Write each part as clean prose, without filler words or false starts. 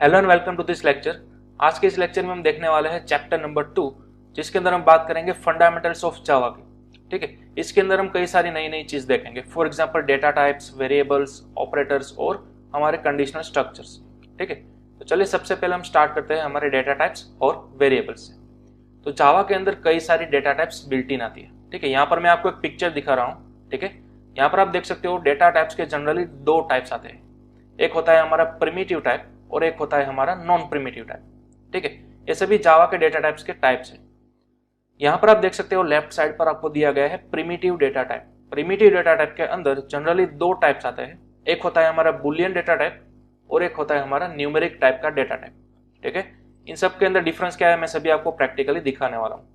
Hello and welcome to this lecture. आज के इस लेक्चर में हम देखने वाले हैं चैप्टर नंबर 2, जिसके अंदर हम बात करेंगे फंडामेंटल्स ऑफ जावा की। ठीक है, इसके अंदर हम कई सारी नई नई चीज देखेंगे। For example data types, variables, operators और हमारे कंडीशनल स्ट्रक्चर्स। ठीक है, तो चलिए सबसे पहले हम स्टार्ट करते हैं हमारे डेटा टाइप्स और वेरिएबल्स से। तो जावा के अंदर कई सारी डेटा टाइप्स बिल्ट इन आती है। ठीक है, यहाँ पर मैं आपको एक पिक्चर दिखा रहा हूँ। ठीक है, यहाँ पर आप देख सकते हो डेटा टाइप्स के जनरली दो टाइप्स आते हैं। एक होता है हमारा प्रिमिटिव टाइप और एक होता है हमारा नॉन प्रिमिटिव टाइप। ठीक है, ये सभी जावा के डेटा टाइप्स के टाइप्स हैं। यहाँ पर आप देख सकते हो लेफ्ट साइड पर आपको दिया गया है primitive data type. Primitive data type के अंदर जनरली दो टाइप्स आते हैं। एक होता है हमारा बुलियन डेटा टाइप और एक होता है हमारा न्यूमेरिक टाइप का डेटा टाइप। ठीक है, इन सब के अंदर डिफरेंस क्या है मैं सभी आपको प्रैक्टिकली दिखाने वाला हूँ।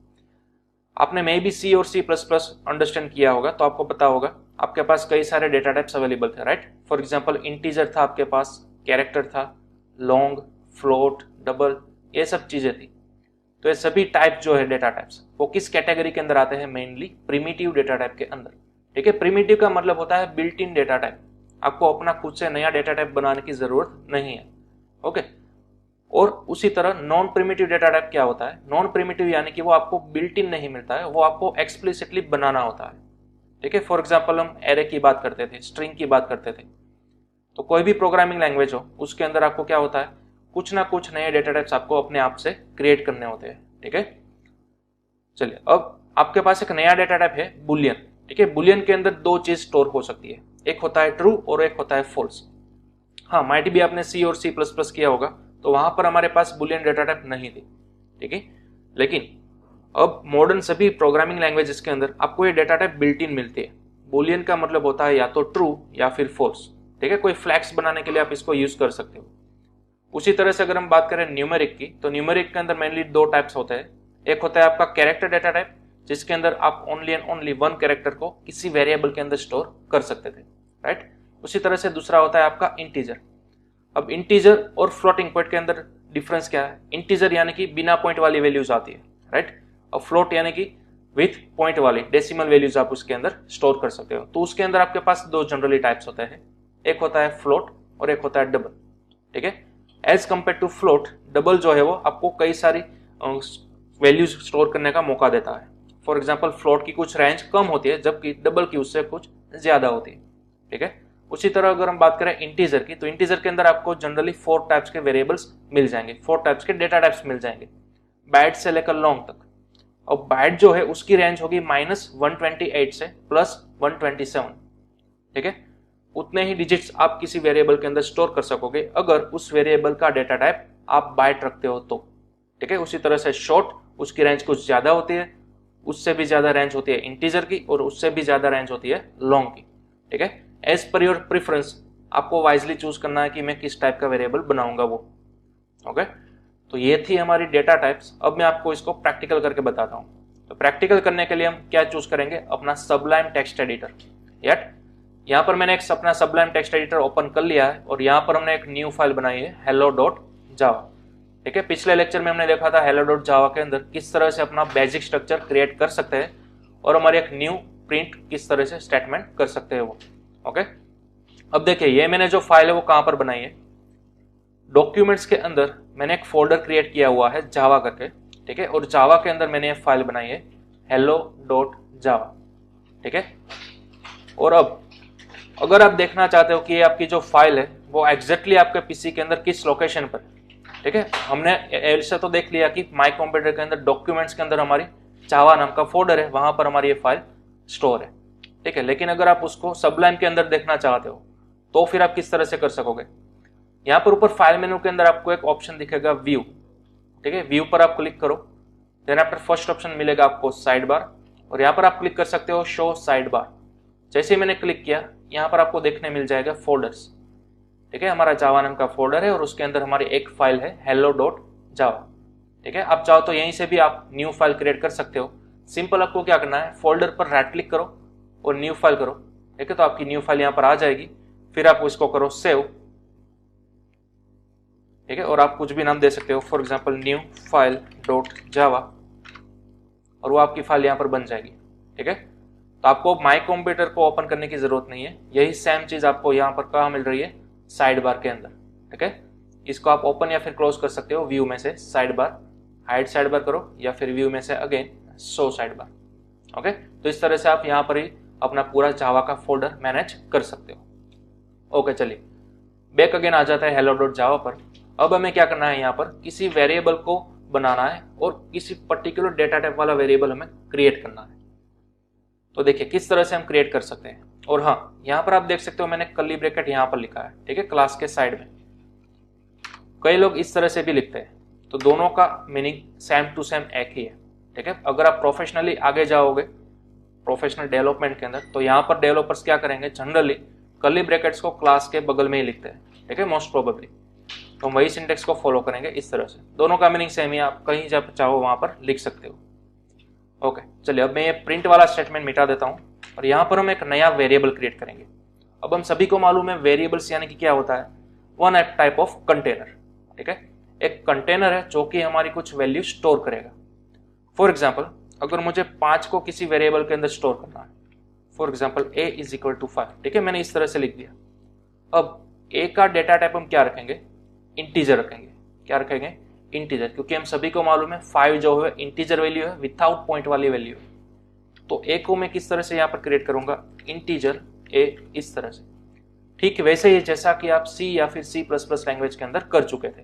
आपने मे बी सी और सी प्लस प्लस अंडरस्टैंड किया होगा, तो आपको पता होगा आपके पास कई सारे डेटा टाइप्स अवेलेबल थे, राइट। फॉर एग्जाम्पल इंटीजर था आपके पास, कैरेक्टर था, लॉन्ग, फ्लोट, डबल, ये सब चीजें थी। तो ये सभी टाइप जो है डेटा टाइप्स वो किस कैटेगरी के अंदर आते हैं? मेनली प्रिमिटिव डेटा टाइप के अंदर। ठीक है, प्रिमिटिव का मतलब होता है बिल्ट इन डेटा टाइप। आपको अपना खुद से नया डेटा टाइप बनाने की जरूरत नहीं है। ओके, और उसी तरह नॉन प्रिमिटिव डेटा टाइप क्या होता है? नॉन प्रिमिटिव यानी कि वो आपको बिल्ट इन नहीं मिलता है, वो आपको एक्सप्लिसिटली बनाना होता है। ठीक है, फॉर एग्जाम्पल हम एरे की बात करते थे, स्ट्रिंग की बात करते थे। तो कोई भी प्रोग्रामिंग लैंग्वेज हो उसके अंदर आपको क्या होता है, कुछ ना कुछ नए डेटा टाइप्स आपको अपने आप से क्रिएट करने होते हैं। ठीक है, चलिए अब आपके पास एक नया डेटा टाइप है बुलियन। ठीक है, बुलियन के अंदर दो चीज स्टोर हो सकती है, एक होता है ट्रू और एक होता है फॉल्स। हाँ, माइट भी आपने सी और सी प्लस प्लस किया होगा, तो वहां पर हमारे पास बुलियन डेटा टाइप नहीं थी। ठीक है, लेकिन अब मॉडर्न सभी प्रोग्रामिंग लैंग्वेजेस के अंदर आपको ये डेटा टाइप बिल्ट इन मिलती है। बुलियन का मतलब होता है या तो ट्रू या फिर फॉल्स। ठीक है, कोई फ्लैग्स बनाने के लिए आप इसको यूज कर सकते हो। उसी तरह से अगर हम बात करें न्यूमेरिक की, तो न्यूमेरिक के अंदर मेनली दो टाइप्स होते हैं। एक होता है आपका कैरेक्टर डेटा टाइप, जिसके अंदर आप only and only one character को किसी वेरिएबल के अंदर स्टोर कर सकते थे, राइट। उसी तरह से दूसरा होता है आपका इंटीजर। अब इंटीजर और फ्लोटिंग पॉइंट के अंदर डिफरेंस क्या है? इंटीजर यानी कि बिना पॉइंट वाली वैल्यूज आती है, राइट। और फ्लोट यानी कि विथ पॉइंट वाली डेसिमल वैल्यूज आप उसके अंदर स्टोर कर सकते हो। तो उसके अंदर आपके पास दो जनरली टाइप्स होते हैं, एक होता है फ्लोट और एक होता है डबल। ठीक है, as compare to float, double जो है वो आपको कई सारी वैल्यूज स्टोर करने का मौका देता है। फॉर एग्जांपल फ्लोट की कुछ रेंज कम होती है, जबकि डबल की उससे कुछ ज्यादा होती है। ठीक है, उसी तरह अगर हम बात करें इंटीजर की, तो इंटीजर के अंदर आपको जनरली 4 टाइप्स के वेरिएबल्स मिल जाएंगे, 4 टाइप्स के डेटा टाइप्स मिल जाएंगे, बाइट से लेकर लॉन्ग तक। और बाइट जो है उसकी रेंज होगी -128 से +127। ठीक है, उतने ही डिजिट्स आप किसी वेरिएबल के अंदर स्टोर कर सकोगे अगर उस वेरिएबल का डेटा टाइप आप बाइट रखते हो तो। ठीक है, उसी तरह से शॉर्ट, उसकी रेंज कुछ ज्यादा होती है, उससे भी ज्यादा रेंज होती है इंटीजर की, और उससे भी ज्यादा रेंज होती है लॉन्ग की। ठीक है, एज पर योर प्रेफरेंस आपको वाइजली चूज करना है कि मैं किस टाइप का वेरिएबल बनाऊंगा वो। ओके, तो ये थी हमारी डेटा टाइप्स। अब मैं आपको इसको प्रैक्टिकल करके बताता हूँ। तो प्रैक्टिकल करने के लिए हम क्या चूज करेंगे? अपना सबलाइम टेक्स्ट एडिटर। यार यहाँ पर मैंने एक अपना सबलाइम टेक्स्ट एडिटर ओपन कर लिया है और यहाँ पर हमने एक न्यू फाइल बनाई है hello.java। ठीक है, पिछले लेक्चर में हमने देखा था hello.java के अंदर किस तरह से अपना बेसिक स्ट्रक्चर क्रिएट कर सकते हैं और हमारे एक न्यू प्रिंट किस तरह से स्टेटमेंट कर सकते हैं वो। ओके, अब देखिए ये मैंने जो फाइल है वो कहां पर बनाई है? डॉक्यूमेंट्स के अंदर मैंने एक फोल्डर क्रिएट किया हुआ है जावा करके। ठीक है, और जावा के अंदर मैंने ये फाइल बनाई है hello.java। ठीक है, और अब अगर आप देखना चाहते हो कि ये आपकी जो फाइल है वो एग्जैक्टली आपके पीसी के अंदर किस लोकेशन पर, ठीक है, हमने ऐसे तो देख लिया कि माई कंप्यूटर के अंदर डॉक्यूमेंट्स के अंदर हमारी जावा नाम का फोल्डर है, वहां पर हमारी ये फाइल स्टोर है। ठीक है, लेकिन अगर आप उसको सबलाइम के अंदर देखना चाहते हो तो फिर आप किस तरह से कर सकोगे? यहाँ पर ऊपर फाइल मेनू के अंदर आपको एक ऑप्शन दिखेगा व्यू। ठीक है, व्यू पर आप क्लिक करो, देन आफ्टर फर्स्ट ऑप्शन मिलेगा आपको साइड बार, और यहाँ पर आप क्लिक कर सकते हो शो साइड बार। जैसे ही मैंने क्लिक किया यहाँ पर आपको देखने मिल जाएगा फोल्डर्स। ठीक है, हमारा जावा नाम का फोल्डर है और उसके अंदर हमारी एक फाइल है hello.java। ठीक है, आप चाहो तो यहीं से भी आप न्यू फाइल क्रिएट कर सकते हो। सिंपल आपको क्या करना है, फोल्डर पर राइट क्लिक करो और न्यू फाइल करो। ठीक है, तो आपकी न्यू फाइल यहाँ पर आ जाएगी, फिर आप इसको करो सेव। ठीक है, और आप कुछ भी नाम दे सकते हो, for example new file .java, और वो आपकी फाइल यहाँ पर बन जाएगी। ठीक है, तो आपको माई कंप्यूटर को ओपन करने की जरूरत नहीं है, यही सेम चीज आपको यहाँ पर कहाँ मिल रही है? साइड बार के अंदर। ठीक है, इसको आप ओपन या फिर क्लोज कर सकते हो व्यू में से side bar, hide side bar करो, या फिर व्यू में से again show side bar. Okay, तो इस तरह से आप यहाँ पर ही अपना पूरा जावा का फोल्डर मैनेज कर सकते हो। ओके, चलिए बैक अगेन आ जाता है hello.java पर। अब हमें क्या करना है, यहाँ पर किसी वेरिएबल को बनाना है और किसी पर्टिकुलर डेटा टाइप वाला वेरिएबल हमें क्रिएट करना है। तो देखिए किस तरह से हम क्रिएट कर सकते हैं। और हाँ, यहाँ पर आप देख सकते हो मैंने कर्ली ब्रैकेट यहाँ पर लिखा है, ठीक है, क्लास के साइड में। कई लोग इस तरह से भी लिखते हैं, तो दोनों का मीनिंग सेम टू सेम एक ही है, ठीक है। अगर आप प्रोफेशनली आगे जाओगे प्रोफेशनल डेवलपमेंट के अंदर, तो यहाँ पर डेवलपर्स क्या करेंगे, जनरली कर्ली ब्रैकेट्स को क्लास के बगल में ही लिखते हैं, ठीक है, मोस्ट प्रोबेबली। तो हम वही सिंटेक्स को फॉलो करेंगे इस तरह से। दोनों का मीनिंग सेम ही, आप कहीं जब चाहो वहां पर लिख सकते हो। ओके, चलिए अब मैं ये प्रिंट वाला स्टेटमेंट मिटा देता हूँ और यहाँ पर हम एक नया वेरिएबल क्रिएट करेंगे। अब हम सभी को मालूम है वेरिएबल्स यानी कि क्या होता है, वन टाइप ऑफ कंटेनर, ठीक है। एक कंटेनर है जो कि हमारी कुछ वैल्यू स्टोर करेगा। फॉर एग्जाम्पल, अगर मुझे 5 को किसी वेरिएबल के अंदर स्टोर करना है, for example a is equal to 5, ठीक है, मैंने इस तरह से लिख दिया। अब a का डेटा टाइप हम क्या रखेंगे, इंटीजर रखेंगे। क्या रखेंगे, इंटीजर, क्योंकि हम सभी को मालूम है 5 जो है इंटीजर वैल्यू है, विथआउट पॉइंट वाली वैल्यू है। तो a को मैं किस तरह से यहाँ पर क्रिएट करूंगा, इंटीजर a इस तरह से। ठीक वैसे ही जैसा कि आप C या फिर C++ लैंग्वेज के अंदर कर चुके थे,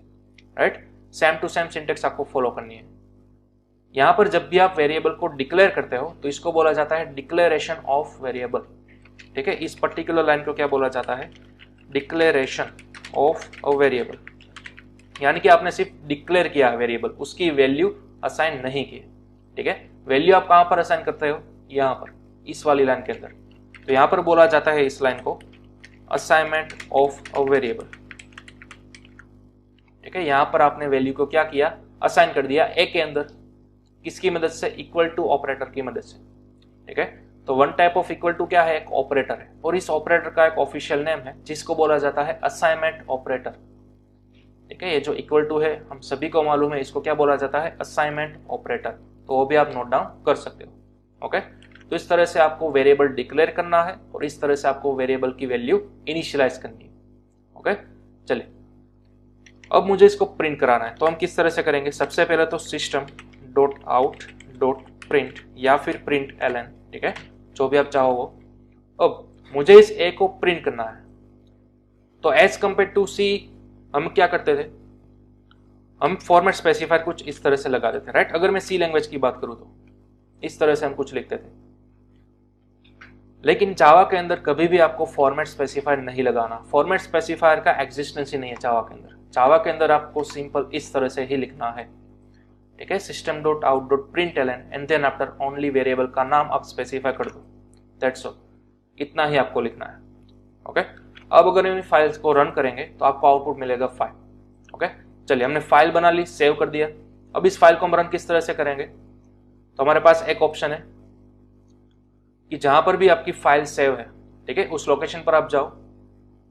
right. Same to same syntax आपको फॉलो करनी है। यहाँ पर जब भी आप वेरिएबल को डिक्लेयर करते हो तो इसको बोला जाता है डिक्लेरेशन ऑफ वेरिएबल, ठीक है। इस पर्टिकुलर लाइन को क्या बोला जाता है, डिक्लेरेशन ऑफ अ वेरिएबल, यानी कि आपने सिर्फ डिक्लेयर किया है वेरिएबल, उसकी वैल्यू असाइन नहीं की, ठीक है। वैल्यू आप कहाँ पर असाइन करते हो, यहाँ पर इस वाली लाइन के अंदर। तो यहाँ पर बोला जाता है इस लाइन को असाइनमेंट ऑफ अ वेरिएबल, ठीक है। यहाँ पर आपने वैल्यू को क्या किया, असाइन कर दिया ए के अंदर, किसकी मदद से, इक्वल टू ऑपरेटर की मदद से, ठीक है। तो one type of equal to क्या है, एक ऑपरेटर है, और इस ऑपरेटर का एक ऑफिशियल नेम है जिसको बोला जाता है असाइनमेंट ऑपरेटर, ठीक है। ये जो इक्वल टू है हम सभी को मालूम है, इसको क्या बोला जाता है, असाइनमेंट ऑपरेटर। तो वो भी आप नोट डाउन कर सकते हो। ओके, तो इस तरह से आपको वेरिएबल डिक्लेयर करना है और इस तरह से आपको वेरिएबल की वैल्यू इनिशियलाइज करनी है। ओके, चलिए अब मुझे इसको प्रिंट कराना है, तो हम किस तरह से करेंगे, सबसे पहले तो system dot out dot print या फिर प्रिंट ln, ठीक है, जो भी आप चाहो वो। अब मुझे इस a को प्रिंट करना है, तो एज कंपेयर टू C हम क्या करते थे, हम फॉर्मेट स्पेसिफायर कुछ इस तरह से लगा देते, राइट। अगर मैं C लैंग्वेज की बात करूं तो इस तरह से हम कुछ लिखते थे, लेकिन जावा के अंदर कभी भी आपको फॉर्मेट स्पेसिफायर नहीं लगाना। फॉर्मेट स्पेसिफायर का एग्जिस्टेंस ही नहीं है जावा के अंदर। जावा के अंदर आपको सिंपल इस तरह से ही लिखना है, ठीक है, system dot out dot print ln and then after only variable का नाम आप स्पेसिफाई कर दो, दैट्स ऑल, इतना ही आपको लिखना है। ओके, अब अगर हम फाइल्स को रन करेंगे तो आपको आउटपुट मिलेगा 5। ओके, चलिए हमने फाइल बना ली, सेव कर दिया। अब इस फाइल को हम रन किस तरह से करेंगे, तो हमारे पास एक ऑप्शन है कि जहां पर भी आपकी फाइल सेव है, ठीक है, उस लोकेशन पर आप जाओ,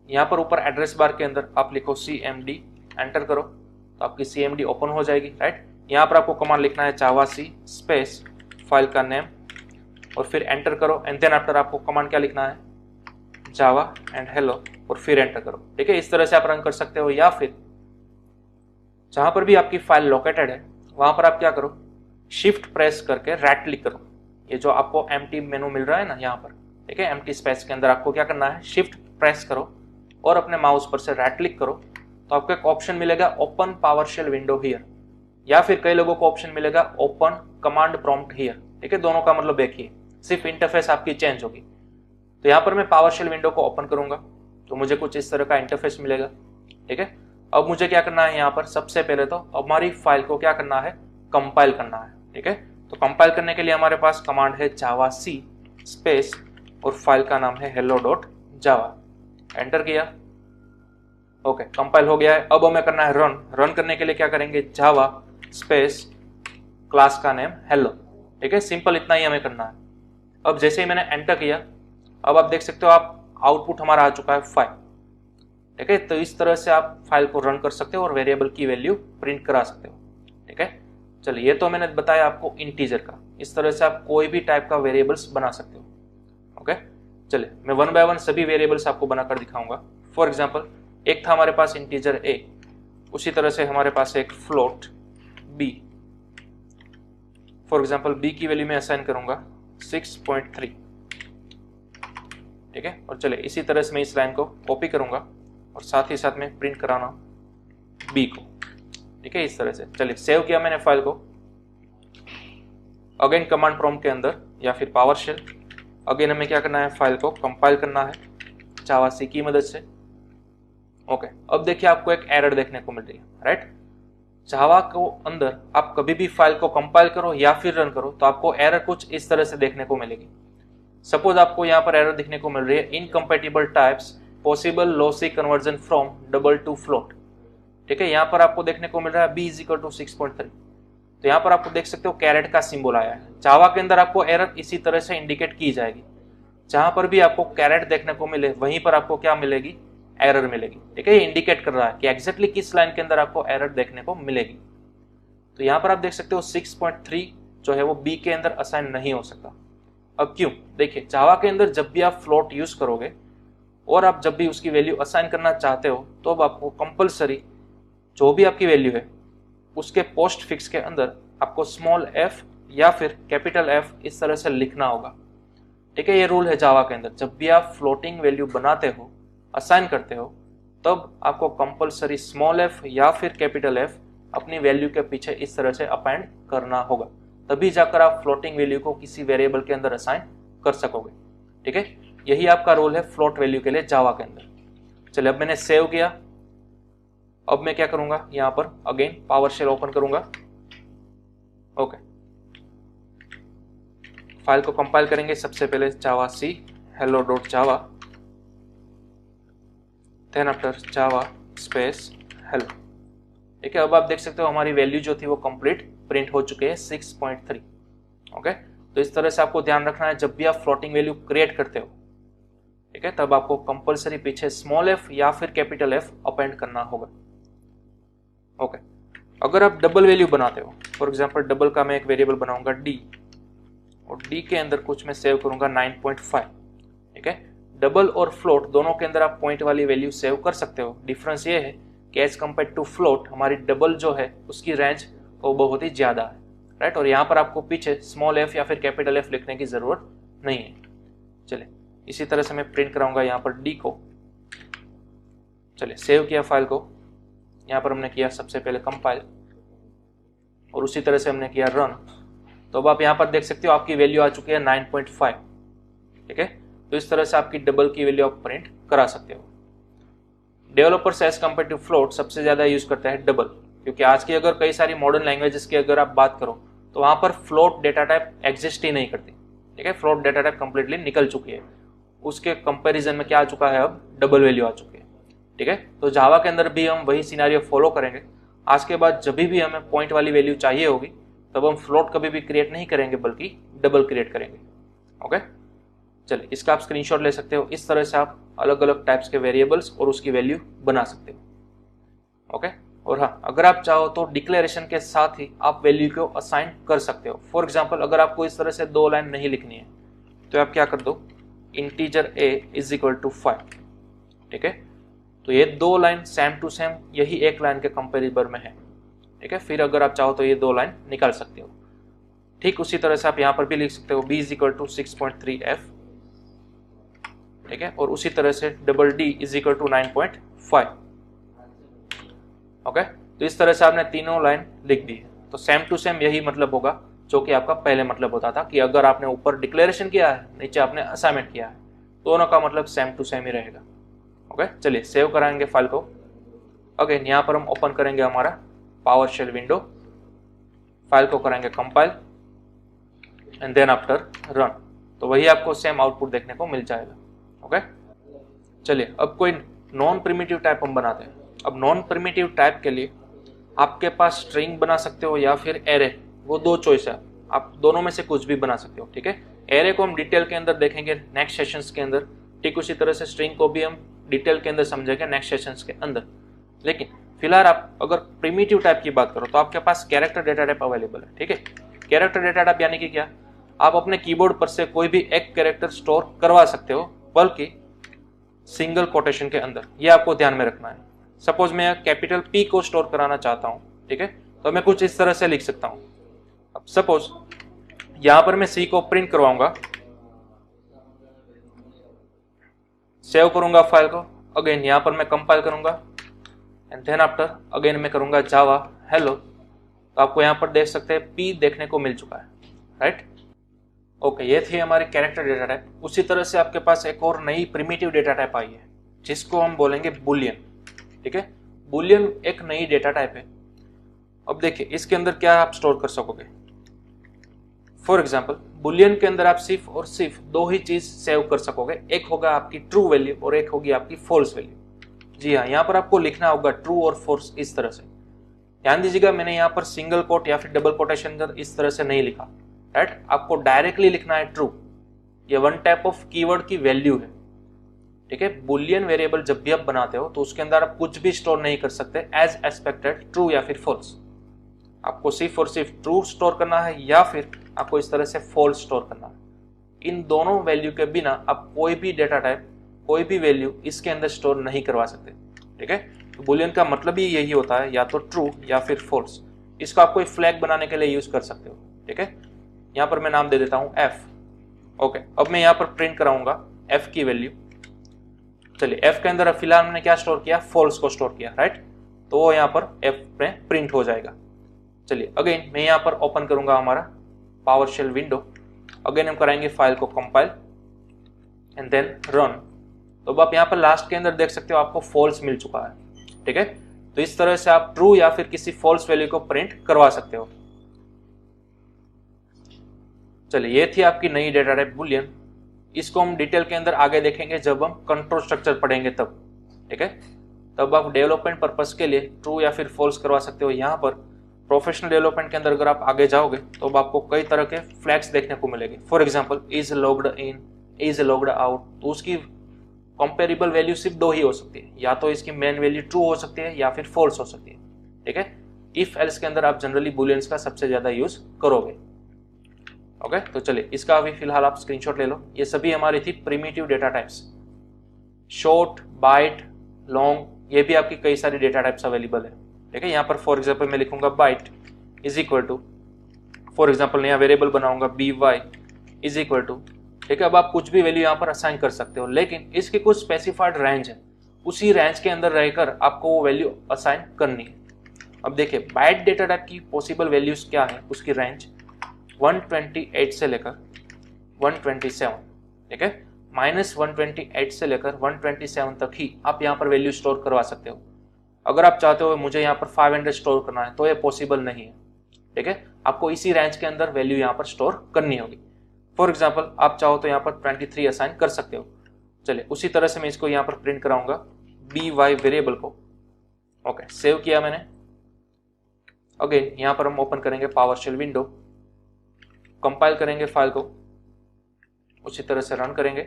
यहाँ पर ऊपर एड्रेस बार के अंदर आप लिखो cmd, एंटर करो तो आपकी cmd ओपन हो जाएगी, राइट। यहाँ पर आपको कमांड लिखना है जावा सी स्पेस फाइल का नेम और फिर एंटर करो एंड देन आफ्टर आपको कमांड क्या लिखना है, जावा एंड हेलो और फिर एंटर करो, ठीक है। इस तरह से आप रन कर सकते हो, या फिर जहां पर भी आपकी फाइल लोकेटेड है वहां पर आप क्या करो, शिफ्ट प्रेस करके राइट क्लिक करो। ये जो आपको एम्प्टी मेनू मिल रहा है ना यहाँ पर, ठीक है, एम्प्टी स्पेस के अंदर आपको क्या करना है, शिफ्ट प्रेस करो और अपने माउस पर से राइट क्लिक करो, तो आपको एक ऑप्शन मिलेगा ओपन पावरशेल विंडो हियर, या फिर कई लोगों को ऑप्शन मिलेगा ओपन कमांड प्रॉम्प्ट हियर, ठीक है, दोनों का मतलब एक ही, सिर्फ इंटरफेस आपकी चेंज होगी। तो यहाँ पर मैं पावरशेल विंडो को ओपन करूंगा तो मुझे कुछ इस तरह का इंटरफेस मिलेगा, ठीक है। अब मुझे क्या करना है, यहाँ पर सबसे पहले तो हमारी फाइल को क्या करना है, कंपाइल करना है, ठीक है। तो कंपाइल करने के लिए हमारे पास कमांड है जावा सी स्पेस और फाइल का नाम है hello.java, एंटर किया। ओके, कंपाइल हो गया है। अब हमें करना है रन करने के लिए क्या करेंगे, जावा स्पेस क्लास का नेम हेलो, ठीक है, सिंपल इतना ही हमें करना है। अब जैसे ही मैंने एंटर किया, अब आप देख सकते हो आप आउटपुट हमारा आ चुका है 5, ठीक है। तो इस तरह से आप फाइल को रन कर सकते हो और वेरिएबल की वैल्यू प्रिंट करा सकते हो, ठीक है। चलिए, ये तो मैंने बताया आपको इंटीजर का, इस तरह से आप कोई भी टाइप का वेरिएबल्स बना सकते हो। ओके, चलिए मैं 1 बाय 1 सभी वेरिएबल्स आपको बनाकर दिखाऊंगा। फॉर एग्जांपल, एक था हमारे पास इंटीजर a, उसी तरह से हमारे पास एक float b, for example b की वैल्यू में असाइन करूंगा 6.3, ठीक है। और चले इसी तरह से मैं इस लाइन को कॉपी करूंगा और साथ ही साथ में प्रिंट कराना b को, ठीक है, इस तरह से। चलिए सेव किया मैंने फाइल को, अगेन कमांड प्रॉम्प्ट के अंदर या फिर पावर शेल, अगेन हमें क्या करना है, फाइल को कंपाइल करना है जावा सी की मदद से। ओके, अब देखिए आपको एक एरर देखने को मिल रही है, राइट। जावा को अंदर आप कभी भी फाइल को कंपाइल करो या फिर रन करो तो आपको एरर कुछ इस तरह से देखने को मिलेगी। सपोज आपको यहाँ पर एरर देखने को मिल रही है, incompatible types possible lossy conversion from double two float, ठीक है। यहाँ पर आपको देखने को मिल रहा है b = 6.3, तो यहाँ पर आपको देख सकते हो कैरेट का सिंबल आया है। जावा के अंदर आपको एरर इसी तरह से इंडिकेट की जाएगी, जहां पर भी आपको कैरेट देखने को मिले वहीं पर आपको क्या मिलेगी, एरर मिलेगी, ठीक है। ये इंडिकेट कर रहा है कि एग्जैक्टली किस लाइन के अंदर आपको एरर देखने को मिलेगी। तो यहाँ पर आप देख सकते हो 6.3 जो है वो b के अंदर असाइन नहीं हो सकता। अब क्यों, देखिए जावा के अंदर जब भी आप फ्लोट यूज करोगे और आप जब भी उसकी वैल्यू असाइन करना चाहते हो तो अब आपको कंपलसरी जो भी आपकी वैल्यू है उसके पोस्ट फिक्स के अंदर आपको स्मॉल f या फिर कैपिटल F इस तरह से लिखना होगा, ठीक है। ये रूल है जावा के अंदर, जब भी आप फ्लोटिंग वैल्यू बनाते हो, असाइन करते हो, तब आपको कंपलसरी स्मॉल f या फिर कैपिटल F अपनी वैल्यू के पीछे इस तरह से अपेंड करना होगा, तभी जाकर आप फ्लोटिंग वैल्यू को किसी वेरिएबल के अंदर असाइन कर सकोगे, ठीक है। यही आपका रोल है फ्लोट वैल्यू के लिए जावा के अंदर। चलिए अब मैंने सेव किया, अब मैं क्या करूंगा, यहाँ पर अगेन पावर शेल ओपन करूंगा। ओके, फाइल को कंपाइल करेंगे। सबसे पहले जावा सी hello.java, then after Java space hello, ठीक है। अब आप देख सकते हो हमारी वैल्यू जो थी वो कंप्लीट प्रिंट हो चुके हैं 6.3। ओके, तो इस तरह से आपको ध्यान रखना है जब भी आप फ्लोटिंग वैल्यू क्रिएट करते हो, ठीक है, तब आपको कंपलसरी पीछे स्मॉल f या फिर कैपिटल F अपेंड करना होगा। ओके, अगर आप डबल वैल्यू बनाते हो, फॉर एग्जांपल डबल का मैं एक वेरिएबल बनाऊंगा d, और d के अंदर कुछ मैं सेव करूंगा 9.5, ठीक है। डबल और फ्लोट दोनों के अंदर आप पॉइंट वाली वैल्यू सेव कर सकते हो। डिफरेंस ये है कि एज कम्पेयर टू फ्लोट हमारी डबल जो है उसकी रेंज वो बहुत ही ज्यादा है, राइट। और यहाँ पर आपको पीछे स्मॉल f या फिर कैपिटल F लिखने की जरूरत नहीं है। चलिए इसी तरह से मैं प्रिंट कराऊंगा यहाँ पर d को। चलिए सेव किया फाइल को, यहाँ पर हमने किया सबसे पहले कंपाइल और उसी तरह से हमने किया रन। तो अब आप यहाँ पर देख सकते हो आपकी वैल्यू आ चुकी है 9.5, ठीक है। तो इस तरह से आपकी डबल की वैल्यू आप प्रिंट करा सकते हो। Developers as compare to float सबसे ज्यादा यूज करता है डबल, क्योंकि आज की अगर कई सारी मॉडर्न लैंग्वेजेस की अगर आप बात करो तो वहां पर फ्लोट डेटा टाइप एग्जिस्ट ही नहीं करती, ठीक है। फ्लोट डेटा टाइप कंप्लीटली निकल चुकी है, उसके कंपैरिजन में क्या आ चुका है, अब डबल वैल्यू आ चुकी है, ठीक है। तो जावा के अंदर भी हम वही सिनेरियो फॉलो करेंगे। आज के बाद जब भी हमें पॉइंट वाली वैल्यू चाहिए होगी तब हम फ्लोट कभी भी क्रिएट नहीं करेंगे बल्कि डबल क्रिएट करेंगे। ओके, चलिए इसका आप स्क्रीनशॉट ले सकते हो। इस तरह से आप अलग अलग टाइप्स के वेरिएबल्स और उसकी वैल्यू बना सकते हो। ओके, और हाँ, अगर आप चाहो तो डिक्लेरेशन के साथ ही आप वैल्यू को असाइन कर सकते हो। फॉर एग्जांपल अगर आपको इस तरह से 2 लाइन नहीं लिखनी है तो आप क्या कर दो, इंटीजर a = 5, ठीक है। तो ये 2 लाइन सेम टू सेम यही एक लाइन के कंपेरिजन में है, ठीक है। फिर अगर आप चाहो तो ये 2 लाइन निकाल सकते हो। ठीक उसी तरह से आप यहाँ पर भी लिख सकते हो b = 6.3f, ठीक है। और उसी तरह से डबल d = 9.5। ओके, तो इस तरह से आपने तीनों लाइन लिख दी है। तो सेम टू सेम यही मतलब होगा जो कि आपका पहले मतलब होता था कि अगर आपने ऊपर डिक्लेरेशन किया है, नीचे आपने असाइनमेंट किया है, दोनों का मतलब सेम टू सेम ही रहेगा। ओके, चलिए सेव कराएंगे फाइल को। अगेन यहाँ पर हम ओपन करेंगे हमारा पावर शेल विंडो, फाइल को करेंगे compile and then after run, तो वही आपको सेम आउटपुट देखने को मिल जाएगा। ओके, चलिए अब कोई नॉन प्रिमिटिव टाइप हम बनाते हैं। अब नॉन प्रिमिटिव टाइप के लिए आपके पास स्ट्रिंग बना सकते हो या फिर एरे, वो 2 चॉइस है, आप दोनों में से कुछ भी बना सकते हो, ठीक है। एरे को हम डिटेल के अंदर देखेंगे नेक्स्ट सेशंस के अंदर, ठीक उसी तरह से स्ट्रिंग को भी हम डिटेल के अंदर समझेंगे नेक्स्ट सेशंस के अंदर। लेकिन फिलहाल आप अगर प्रिमिटिव टाइप की बात करो तो आपके पास कैरेक्टर डेटा टाइप अवेलेबल है, ठीक है। कैरेक्टर डेटा टाइप यानी कि क्या, आप अपने कीबोर्ड पर से कोई भी एक कैरेक्टर स्टोर करवा सकते हो, बल्कि सिंगल कोटेशन के अंदर, ये आपको ध्यान में रखना है। सपोज मैं कैपिटल P को स्टोर कराना चाहता हूँ, ठीक है, तो मैं कुछ इस तरह से लिख सकता हूँ। अब सपोज यहां पर मैं C को प्रिंट करवाऊंगा, सेव करूंगा फाइल को, अगेन यहां पर मैं कंपाइल करूंगा एंड देन आफ्टर अगेन मैं करूंगा जावा हेलो। तो आपको यहां पर देख सकते हैं P देखने को मिल चुका है, राइट। ओके, ये थी हमारी कैरेक्टर डेटा टाइप। उसी तरह से आपके पास एक और नई प्रिमिटिव डेटा टाइप आई है जिसको हम बोलेंगे बुलियन, ठीक है। बुलियन एक नई डेटा टाइप है। अब देखिए इसके अंदर क्या आप स्टोर कर सकोगे। फॉर एग्जाम्पल बुलियन के अंदर आप सिर्फ और सिर्फ दो ही चीज सेव कर सकोगे, एक होगा आपकी ट्रू वैल्यू और एक होगी आपकी फॉल्स वैल्यू। जी हाँ, यहाँ पर आपको लिखना होगा ट्रू और फॉल्स इस तरह से। ध्यान दीजिएगा, मैंने यहाँ पर सिंगल कोट या फिर डबल कोटेशन इस तरह से नहीं लिखा, राइट। आपको डायरेक्टली लिखना है ट्रू। ये वन टाइप ऑफ कीवर्ड की वैल्यू है, ठीक है। बुलियन वेरिएबल जब भी आप बनाते हो तो उसके अंदर आप कुछ भी स्टोर नहीं कर सकते एज एक्सपेक्टेड ट्रू या फिर फॉल्स। आपको सिर्फ और सिर्फ ट्रू स्टोर करना है या फिर आपको इस तरह से फॉल्स स्टोर करना है। इन दोनों वैल्यू के बिना आप कोई भी डेटा टाइप, कोई भी वैल्यू इसके अंदर स्टोर नहीं करवा सकते, ठीक है। तो बुलियन का मतलब ही यही होता है, या तो ट्रू या फिर फॉल्स। इसको आप कोई फ्लैग बनाने के लिए यूज कर सकते हो, ठीक है। यहाँ पर मैं नाम दे देता हूँ f। ओके, अब मैं यहाँ पर प्रिंट कराऊंगा f की वैल्यू। चलिए f के अंदर फिलहाल मैंने क्या स्टोर किया, फॉल्स को स्टोर किया, राइट। तो वो यहाँ पर f में प्रिंट हो जाएगा। चलिए अगेन मैं यहाँ पर ओपन करूंगा हमारा पावरशेल विंडो। अगेन हम कराएंगे फाइल को कंपाइल एंड देन रन। तो अब आप यहाँ पर लास्ट के अंदर देख सकते हो आपको फॉल्स मिल चुका है, ठीक है। तो इस तरह से आप ट्रू या फिर किसी फॉल्स वैल्यू को प्रिंट करवा सकते हो। चलिए ये थी आपकी नई डेटा टाइप बुलियन। इसको हम डिटेल के अंदर आगे देखेंगे जब हम कंट्रोल स्ट्रक्चर पढ़ेंगे तब, ठीक है। तब आप डेवलपमेंट पर्पस के लिए ट्रू या फिर फॉल्स करवा सकते हो। यहाँ पर प्रोफेशनल डेवलपमेंट के अंदर अगर आप आगे जाओगे तो अब आपको कई तरह के फ्लैग्स देखने को मिलेंगे। For example is logged in, is logged out. तो उसकी कंपेरेबल वैल्यू सिर्फ दो ही हो सकती है, या तो इसकी मेन वैल्यू ट्रू हो सकती है या फिर फॉल्स हो सकती है, ठीक है। इफ एल्स के अंदर आप जनरली बुलियंस का सबसे ज्यादा यूज करोगे। ओके, तो चलिए इसका अभी फिलहाल आप स्क्रीनशॉट ले लो। ये सभी हमारी थी primitive data types. Short, byte, long, ये भी आपकी कई सारी डेटा टाइप्स अवेलेबल है, ठीक है। यहाँ पर फॉर एग्जाम्पल मैं लिखूंगा byte is equal to, for example नया वेरिएबल बनाऊंगा by इज इक्वल टू, ठीक है। अब आप कुछ भी वैल्यू यहाँ पर असाइन कर सकते हो, लेकिन इसकी कुछ स्पेसिफाइड रेंज है, उसी रेंज के अंदर रहकर आपको वो वैल्यू असाइन करनी है। अब देखिए बाइट डेटा टाइप की पॉसिबल वैल्यूज क्या है, उसकी रेंज 128 से लेकर 127, ठीक है। -128 से लेकर 127 तक ही आप यहाँ पर वैल्यू स्टोर करवा सकते हो। अगर आप चाहते हो मुझे यहाँ पर 500 स्टोर करना है तो ये पॉसिबल नहीं है, ठीक है। आपको इसी रेंज के अंदर वैल्यू यहाँ पर स्टोर करनी होगी। फॉर एग्जाम्पल आप चाहो तो यहाँ पर 23 असाइन कर सकते हो। चलिए उसी तरह से मैं इसको यहाँ पर प्रिंट कराऊंगा by वेरिएबल को। ओके, सेव किया मैंने। अगेन यहाँ पर हम ओपन करेंगे पावरशेल विंडो, कंपाइल करेंगे फाइल को, उसी तरह से रन करेंगे।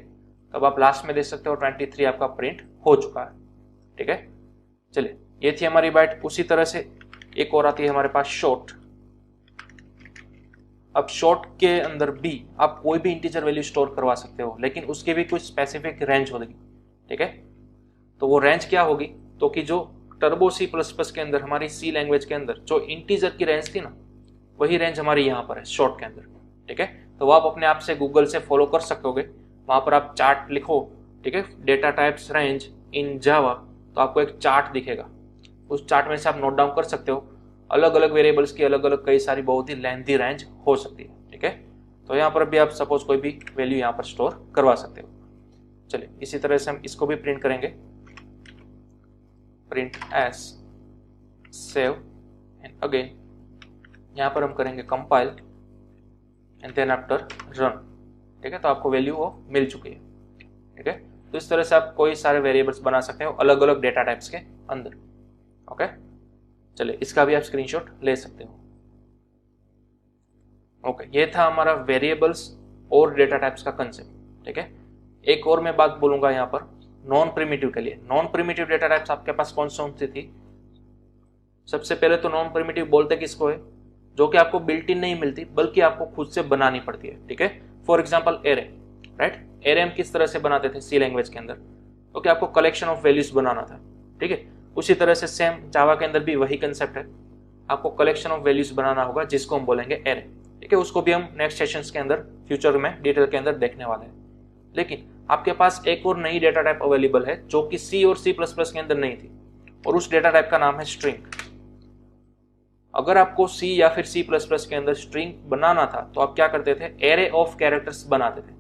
तब आप लास्ट में देख सकते हो 23 आपका प्रिंट हो चुका है, ठीक है। चलिए ये थी हमारी बाइट। उसी तरह से एक और आती है हमारे पास शॉर्ट। अब शॉर्ट के अंदर भी आप कोई भी इंटीजर वैल्यू स्टोर करवा सकते हो, लेकिन उसकी भी कुछ स्पेसिफिक रेंज होगी, ठीक है। तो वो रेंज क्या होगी, तो कि जो टर्बो C++ के अंदर हमारी C लैंग्वेज के अंदर जो इंटीजर की रेंज थी ना, वही रेंज हमारी यहाँ पर है शॉर्ट के अंदर, ठीक है। तो वो आप अपने आप से गूगल से फॉलो कर सकोगे। वहां पर आप चार्ट लिखो, ठीक है, डेटा टाइप्स रेंज इन जावा, तो आपको एक चार्ट दिखेगा। उस चार्ट में से आप नोट डाउन कर सकते हो। अलग अलग वेरिएबल्स की अलग अलग कई सारी बहुत ही लेंथी रेंज हो सकती है, ठीक है। तो यहाँ पर भी आप सपोज कोई भी वैल्यू यहाँ पर स्टोर करवा सकते हो। चलिए इसी तरह से हम इसको भी प्रिंट करेंगे, print as, save and again यहाँ पर हम करेंगे compile and then after run, ठीक है। तो आपको वैल्यू वो मिल चुकी है, ठीक है। तो इस तरह से आप कोई सारे वेरिएबल्स बना सकते हो अलग अलग डेटा टाइप्स के अंदर। ओके, चलिए इसका भी आप स्क्रीनशॉट ले सकते हो। ओके, ये था हमारा वेरिएबल्स और डेटा टाइप्स का कंसेप्ट, ठीक है। एक और मैं बात बोलूंगा यहाँ पर नॉन प्रिमिटिव के लिए। नॉन प्रिमिटिव डेटा टाइप्स आपके पास कौन सी थी? सबसे पहले तो नॉन प्रिमिटिव बोलते किसको है, जो कि आपको बिल्ट इन नहीं मिलती बल्कि आपको खुद से बनानी पड़ती है, ठीक है। For example array, right. Array हम किस तरह से बनाते थे C लैंग्वेज के अंदर, तो कि आपको कलेक्शन ऑफ वैल्यूज बनाना था, ठीक है। उसी तरह से सेम जावा के अंदर भी वही कंसेप्ट है, आपको कलेक्शन ऑफ वैल्यूज बनाना होगा जिसको हम बोलेंगे एरे। ठीक है, उसको भी हम नेक्स्ट सेशंस के अंदर फ्यूचर में डिटेल के अंदर देखने वाले हैं। लेकिन आपके पास एक और नई डेटा टाइप अवेलेबल है जो कि सी और सी प्लस प्लस के अंदर नहीं थी, और उस डेटा टाइप का नाम है स्ट्रिंग। अगर आपको सी या फिर सी प्लस प्लस के अंदर स्ट्रिंग बनाना था तो आप क्या करते थे, एरे ऑफ कैरेक्टर्स बनाते थे,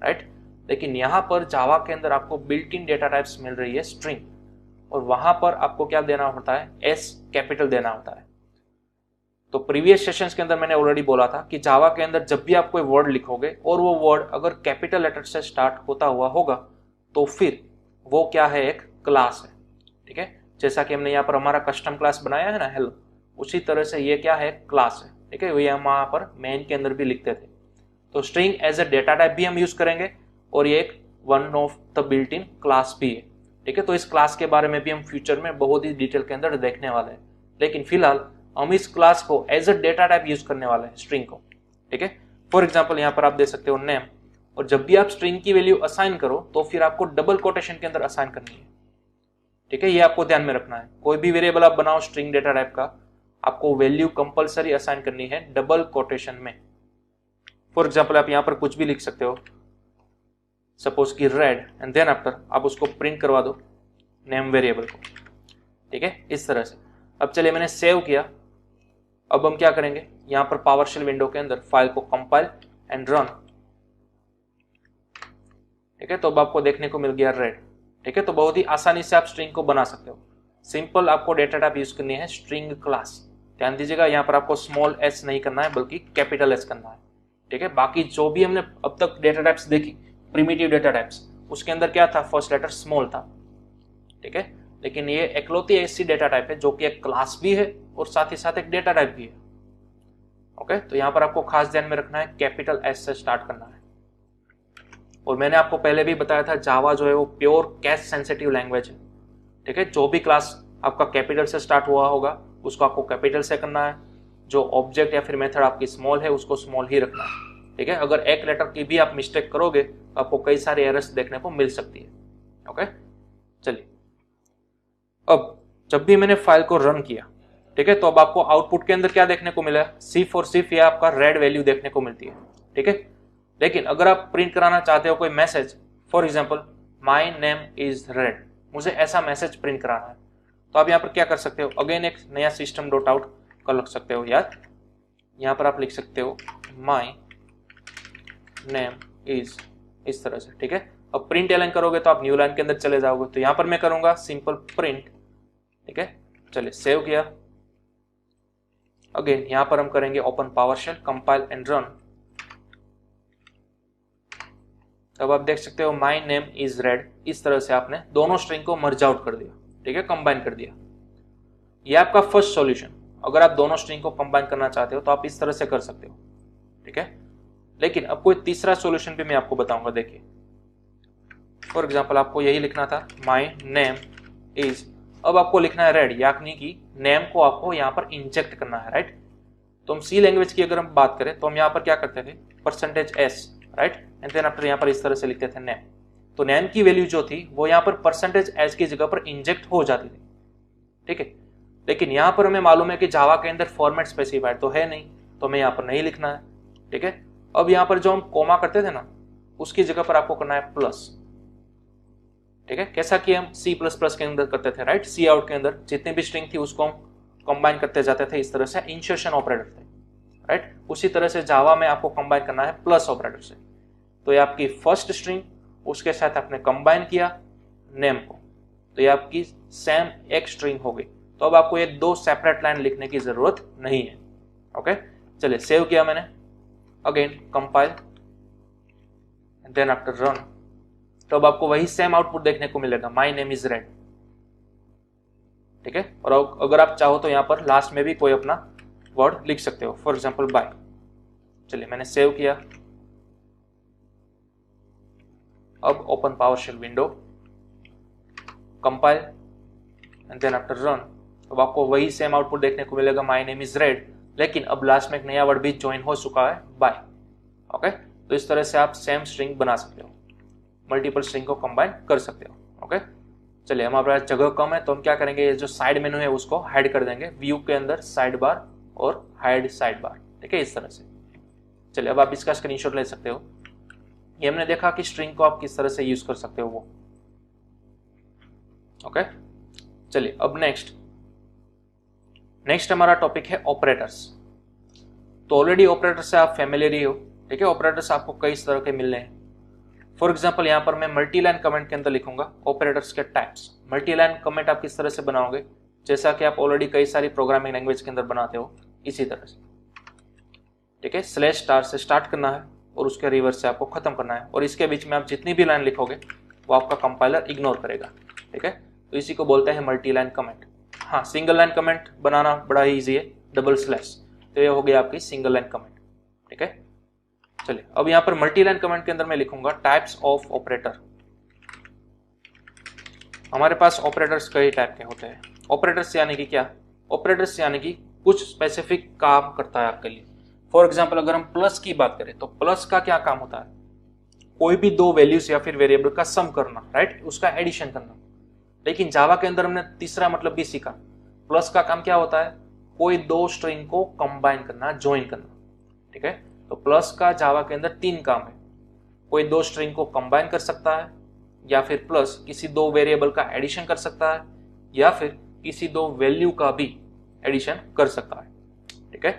राइट। लेकिन यहाँ पर जावा के अंदर आपको बिल्ट इन डेटा टाइप्स मिल रही है स्ट्रिंग, और वहां पर आपको क्या देना होता है, एस कैपिटल देना होता है। तो प्रीवियस सेशंस के अंदर मैंने ऑलरेडी बोला था कि जावा के अंदर जब भी आप कोई वर्ड लिखोगे और वो वर्ड अगर कैपिटल लेटर से स्टार्ट होता हुआ होगा तो फिर वो क्या है, एक क्लास है। ठीक है, जैसा कि हमने यहाँ पर हमारा कस्टम क्लास बनाया है ना, हेलो, उसी तरह से ये क्या है, क्लास है। ठीक है, ये हम वहां पर मेन के अंदर भी लिखते थे। तो string as a data type भी हम यूज करेंगे, और ये एक one of the built in class भी है। ठीक है, तो इस क्लास के बारे में भी हम फ्यूचर में बहुत ही डिटेल के अंदर देखने वाले हैं। लेकिन फिलहाल हम इस क्लास को as a data type use करने वाले हैं, स्ट्रिंग को। ठीक है, फॉर एग्जांपल यहाँ पर आप दे सकते हो नेम, और जब भी आप स्ट्रिंग की वैल्यू असाइन करो तो फिर आपको डबल कोटेशन के अंदर असाइन करनी है। ठीक है, ये आपको ध्यान में रखना है। कोई भी वेरिएबल आप बनाओ स्ट्रिंग डेटा टाइप का, आपको वैल्यू कंपलसरी असाइन करनी है डबल कोटेशन में। फॉर एग्जाम्पल आप यहाँ पर कुछ भी लिख सकते हो, सपोज कि रेड, एंड देन आफ्टर आप उसको प्रिंट करवा दो नेम वेरिएबल को। ठीक है, इस तरह से। अब चलिए मैंने सेव किया, अब हम क्या करेंगे, यहां पर पावरशेल विंडो के अंदर फाइल को कंपाइल एंड रन। ठीक है, तो अब आपको देखने को मिल गया रेड। ठीक है, तो बहुत ही आसानी से आप स्ट्रिंग को बना सकते हो। सिंपल आपको डेटा टाइप यूज करनी है स्ट्रिंग क्लास। ध्यान दीजिएगा, यहाँ पर आपको स्मॉल एस नहीं करना है बल्कि कैपिटल एस करना है। ठीक है, बाकी जो भी हमने अब तक डेटा टाइप्स देखी, प्रिमिटिव डेटा टाइप्स, उसके अंदर क्या था, फर्स्ट लेटर स्मॉल था। ठीक है, लेकिन ये इकलौती ऐसी डेटा टाइप है जो कि एक क्लास भी है और साथ ही साथ एक डेटा टाइप भी है। ओके, तो यहाँ पर आपको खास ध्यान में रखना है, कैपिटल एस से स्टार्ट करना है। और मैंने आपको पहले भी बताया था, जावा जो है वो प्योर कैश सेंसिटिव लैंग्वेज है। ठीक है, जो भी क्लास आपका कैपिटल से स्टार्ट हुआ होगा उसको आपको कैपिटल से करना है, जो ऑब्जेक्ट या फिर मेथड आपकी स्मॉल है उसको स्मॉल ही रखना है। ठीक है, अगर एक लेटर की भी आप मिस्टेक करोगे तो आपको कई सारे एरर्स देखने को मिल सकती है। ओके, चलिए, अब जब भी मैंने फाइल को रन किया, ठीक है, तो अब आपको आउटपुट के अंदर क्या देखने को मिला, सिर्फ और सिर्फ ये आपका रेड वैल्यू देखने को मिलती है। ठीक है, लेकिन अगर आप प्रिंट कराना चाहते हो कोई message, for example my name is red, मुझे ऐसा मैसेज प्रिंट कराना है, तो आप यहाँ पर क्या कर सकते हो, अगेन एक नया सिस्टम डॉट आउट कर लग सकते हो यार। यहाँ पर आप लिख सकते हो माय नेम इज, इस तरह से। ठीक है, अब प्रिंट एलन करोगे तो आप न्यू लाइन के अंदर चले जाओगे, तो यहां पर मैं करूंगा सिंपल प्रिंट। ठीक है, चलिए सेव किया, अगेन यहां पर हम करेंगे open PowerShell, compile and run. अब आप देख सकते हो माय नेम इज रेड, इस तरह से आपने दोनों स्ट्रिंग को मर्ज आउट कर दिया। ठीक है, कंबाइन कर दिया। ये आपका फर्स्ट सॉल्यूशन। अगर आप दोनों स्ट्रिंग को कंबाइन करना चाहते हो तो आप इस तरह से कर सकते हो। ठीक है, लेकिन अब कोई तीसरा सॉल्यूशन भी मैं आपको बताऊंगा। देखिए, फॉर एग्जाम्पल आपको यही लिखना था, माय नेम इज, अब आपको लिखना है रेड, यानी कि नेम को आपको यहाँ पर इंजेक्ट करना है, राइट। तो हम सी लैंग्वेज की अगर हम बात करें तो हम यहाँ पर क्या करते थे, percentage s, right, and then after यहाँ पर इस तरह से लिखते थे नेम। तो नेम की वैल्यू जो थी वो यहाँ पर परसेंटेज एस की जगह पर इंजेक्ट हो जाती थी। ठीक है, लेकिन यहाँ पर हमें मालूम है कि जावा के अंदर फॉर्मेट स्पेसिफाइड तो है नहीं, तो हमें यहाँ पर नहीं लिखना है। ठीक है, अब यहाँ पर जो हम कोमा करते थे ना, उसकी जगह पर आपको करना है प्लस। ठीक है, कैसा कि हम सी प्लस प्लस के अंदर करते थे, राइट। सी आउट के अंदर जितनी भी स्ट्रिंग थी उसको हम कंबाइन करते जाते थे, इस तरह से इंसर्शन ऑपरेटर थे, राइट। उसी तरह से जावा में आपको कंबाइन करना है प्लस ऑपरेटर से। तो ये आपकी फर्स्ट स्ट्रिंग, उसके साथ आपने कंबाइन किया नेम को, तो ये आपकी सेम एक स्ट्रिंग हो गई। तो अब आपको ये दो सेपरेट लाइन लिखने की जरूरत नहीं है। ओके, चलिए सेव किया मैंने, again compile then after run, तो अब आपको वही सेम आउटपुट देखने को मिलेगा, माय नेम इज रेड। ठीक है, और अगर आप चाहो तो यहाँ पर लास्ट में भी कोई अपना वर्ड लिख सकते हो, फॉर एग्जाम्पल बाय। चलिए मैंने सेव किया, अब open PowerShell window, compile and then after run, अब आपको वही सेम आउटपुट देखने को मिलेगा, माय नेम इज रेड, लेकिन अब लास्ट में एक नया वर्ड भी ज्वाइन हो चुका है, बाय। ओके, तो इस तरह से आप सेम स्ट्रिंग बना सकते हो, मल्टीपल स्ट्रिंग को कंबाइन कर सकते हो। ओके, चलिए हमारे पास जगह कम है तो हम क्या करेंगे, ये जो साइड मेनू है उसको हाइड कर देंगे, व्यू के अंदर साइड बार और हाइड साइड बार, ठीक है, इस तरह से। चलिए अब आप इसका स्क्रीनशॉट ले सकते हो। ये हमने देखा कि स्ट्रिंग को आप किस तरह से यूज कर सकते हो वो। ओके, चलिए अब नेक्स्ट हमारा टॉपिक है ऑपरेटर्स। तो ऑलरेडी ऑपरेटर से आप फेमिलियर ही हो, ठीक है। ऑपरेटर्स आपको कई तरह के मिलने हैं। फॉर एग्जाम्पल यहाँ पर मैं मल्टी लाइन कमेंट के अंदर लिखूंगा ऑपरेटर्स के टाइप्स। मल्टी लाइन कमेंट आप किस तरह से बनाओगे, जैसा कि आप ऑलरेडी कई सारी प्रोग्रामिंग लैंग्वेज के अंदर बनाते हो, इसी तरह से, ठीक है। स्लैश स्टार से स्टार्ट करना है और उसके रिवर्स से आपको खत्म करना है, और इसके बीच में आप जितनी भी लाइन लिखोगे वो आपका कंपाइलर इग्नोर करेगा, ठीक है। तो इसी को बोलते हैं मल्टी लाइन कमेंट। हाँ, सिंगल लाइन कमेंट बनाना बड़ा ही ईजी है, डबल स्लैश, तो ये हो गया आपकी सिंगल लाइन कमेंट, ठीक है। चलिए अब यहाँ पर मल्टी लाइन कमेंट के अंदर मैं लिखूंगा टाइप्स ऑफ ऑपरेटर। हमारे पास ऑपरेटर्स कई टाइप के होते हैं। ऑपरेटर्स यानी कि क्या, ऑपरेटर्स यानी कि कुछ स्पेसिफिक काम करता है आपके लिए। फॉर एग्जाम्पल अगर हम प्लस की बात करें तो प्लस का क्या काम होता है, कोई भी दो वैल्यूज या फिर वेरिएबल का सम करना, राइट, उसका एडिशन करना। लेकिन जावा के अंदर हमने तीसरा मतलब भी सीखा, प्लस का काम क्या होता है, कोई दो स्ट्रिंग को कंबाइन करना, ज्वाइन करना, ठीक है। तो प्लस का जावा के अंदर तीन काम है, कोई दो स्ट्रिंग को कंबाइन कर सकता है, या फिर प्लस किसी दो वेरिएबल का एडिशन कर सकता है, या फिर किसी दो वैल्यू का भी एडिशन कर सकता है, ठीक है।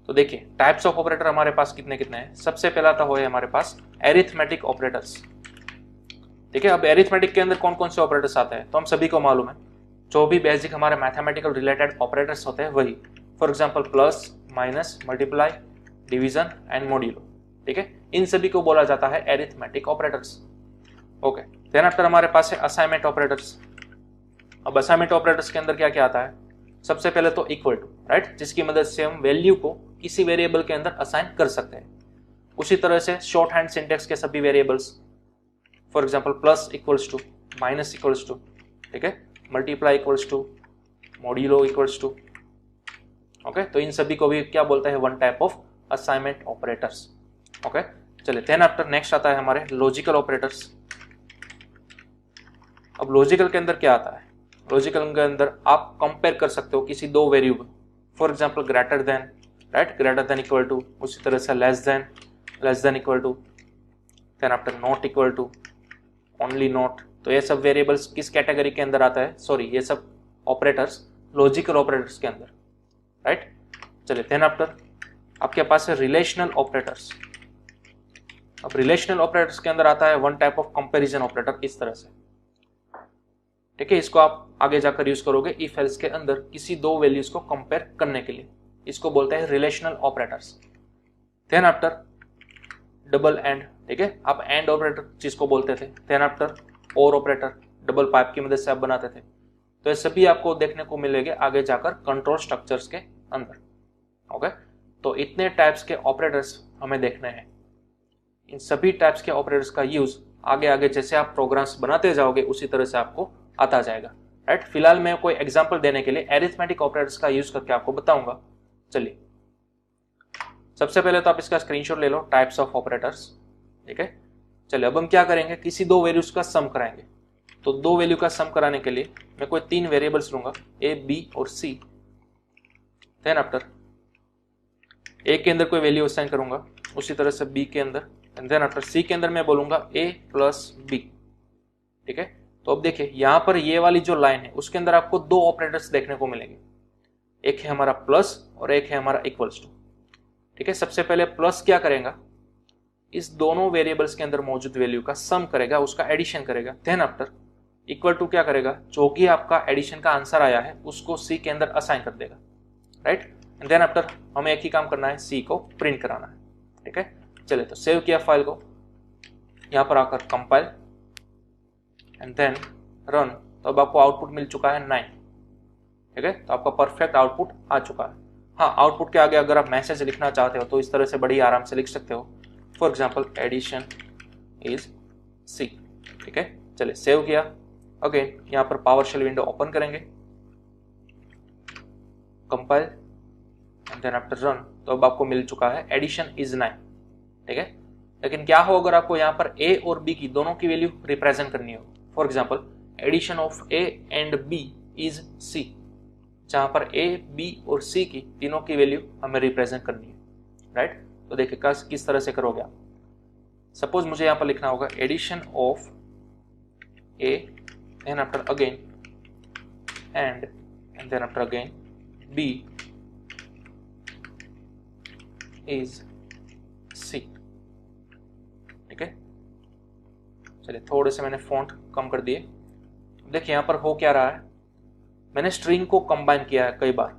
तो देखिए टाइप्स ऑफ ऑपरेटर हमारे पास कितने कितने हैं। सबसे पहला तो है हमारे पास एरिथमेटिक ऑपरेटर्स, ठीक है। अब एरिथमेटिक के अंदर कौन कौन से ऑपरेटर्स आते हैं तो हम सभी को मालूम है, जो भी बेसिक हमारे मैथमेटिकल रिलेटेड ऑपरेटर्स होते हैं वही। For example plus, minus, multiply, division and modulo, ठीक है, इन सभी को बोला जाता है arithmetic operators. Okay, then after हमारे पास है असाइनमेंट ऑपरेटर्स। अब असाइनमेंट ऑपरेटर्स के अंदर क्या क्या आता है, सबसे पहले तो इक्वल टू, राइट, जिसकी मदद से हम वैल्यू को किसी वेरिएबल के अंदर असाइन कर सकते हैं। उसी तरह से शॉर्ट हैंड सिंटेक्स के सभी variables, for example plus equals to, minus equals to, ठीक है, multiply equals to, modulo equals to, okay. तो इन सभी को भी क्या बोलते हैं, one type of assignment operators, okay. चलिए देन आफ्टर नेक्स्ट आता है हमारे लॉजिकल ऑपरेटर्स। अब लॉजिकल के अंदर क्या आता है, लॉजिकल के अंदर आप कंपेयर कर सकते हो किसी दो variable, for example greater than, right, greater than equal to, उसी तरह से less than equal to, then after not equal to, only not. तो ये सब वेरिएबल्स किस कैटेगरी के अंदर आता है, सॉरी ये सब ऑपरेटर्स लॉजिकल ऑपरेटर्स के अंदर, राइट। चलिए देन आफ्टर आपके पास है रिलेशनल ऑपरेटर्स। अब रिलेशनल ऑपरेटर्स के अंदर आता है one type of comparison operator, इस तरह से, ठीक है। इसको आप आगे जाकर यूज करोगे इफ एल्स के अंदर किसी दो वैल्यूज को कंपेयर करने के लिए, इसको बोलते हैं relational operators. Then after double and, ठीक है, आप एंड ऑपरेटर जिसको बोलते थे। Then after or operator, double pipe की मदद से आप बनाते थे। तो ये सभी आपको देखने को मिलेंगे आगे जाकर कंट्रोल स्ट्रक्चर्स के अंदर, ओके। तो इतने टाइप्स के ऑपरेटर्स हमें देखने हैं। इन सभी टाइप्स के ऑपरेटर्स का यूज आगे आगे जैसे आप प्रोग्राम्स बनाते जाओगे उसी तरह से आपको आता जाएगा, राइट। फिलहाल मैं कोई एग्जांपल देने के लिए एरिथमेटिक ऑपरेटर्स का यूज करके आपको बताऊंगा। चलिए सबसे पहले तो आप इसका स्क्रीनशॉट ले लो, टाइप्स ऑफ ऑपरेटर्स, ठीक है। चलिए अब हम क्या करेंगे, किसी दो वैल्यूज का सम कराएंगे। तो दो वैल्यू का सम कराने के लिए मैं कोई तीन वेरिएबल्स लूंगा, ए, बी और सी। देन आफ्टर ए के अंदर कोई वैल्यू असाइन करूंगा, उसी तरह से बी के अंदर, एंड देन आफ्टर सी के अंदर मैं बोलूंगा ए प्लस बी, ठीक है। तो अब देखिए यहां पर ये वाली जो लाइन है उसके अंदर आपको दो ऑपरेटर्स देखने को मिलेंगे, एक है हमारा प्लस और एक है हमारा इक्वल्स टू, ठीक है। सबसे पहले प्लस क्या करेगा, इस दोनों वेरिएबल्स के अंदर मौजूद वैल्यू का सम करेगा, उसका एडिशन करेगा। देन आफ्टर इक्वल टू क्या करेगा, जो कि आपका एडिशन का आंसर आया है उसको सी के अंदर असाइन कर देगा, राइट। एंड देन आफ्टर हमें एक ही काम करना है, सी को प्रिंट कराना है, ठीक है। चलिए तो सेव किया फाइल को, यहां पर आकर कंपाइल एंड देन रन। तो अब आपको आउटपुट मिल चुका है 9, ठीक है। तो आपका परफेक्ट आउटपुट आ चुका है। हाँ, आउटपुट के आगे अगर आप मैसेज लिखना चाहते हो तो इस तरह से बड़ी आराम से लिख सकते हो, for example addition is C, ठीक है। चलिए सेव किया, अगेन यहाँ पर पावर शेल विंडो ओपन करेंगे, compile and then after run. तो अब आपको मिल चुका है एडिशन इज 9, ठीक है। लेकिन क्या हो अगर आपको यहाँ पर ए और बी की दोनों की वैल्यू रिप्रेजेंट करनी हो, for example addition of A and B is C, जहां पर ए बी और सी की तीनों की वैल्यू हमें रिप्रेजेंट करनी है, राइट। तो देखिए किस तरह से करोगे आप। सपोज मुझे यहां पर लिखना होगा addition of A then after again and then after again B is C, ठीक है। चलिए थोड़े से मैंने फॉन्ट कम कर दिए। देखिए यहां पर हो क्या रहा है, मैंने स्ट्रिंग को कंबाइन किया है कई बार।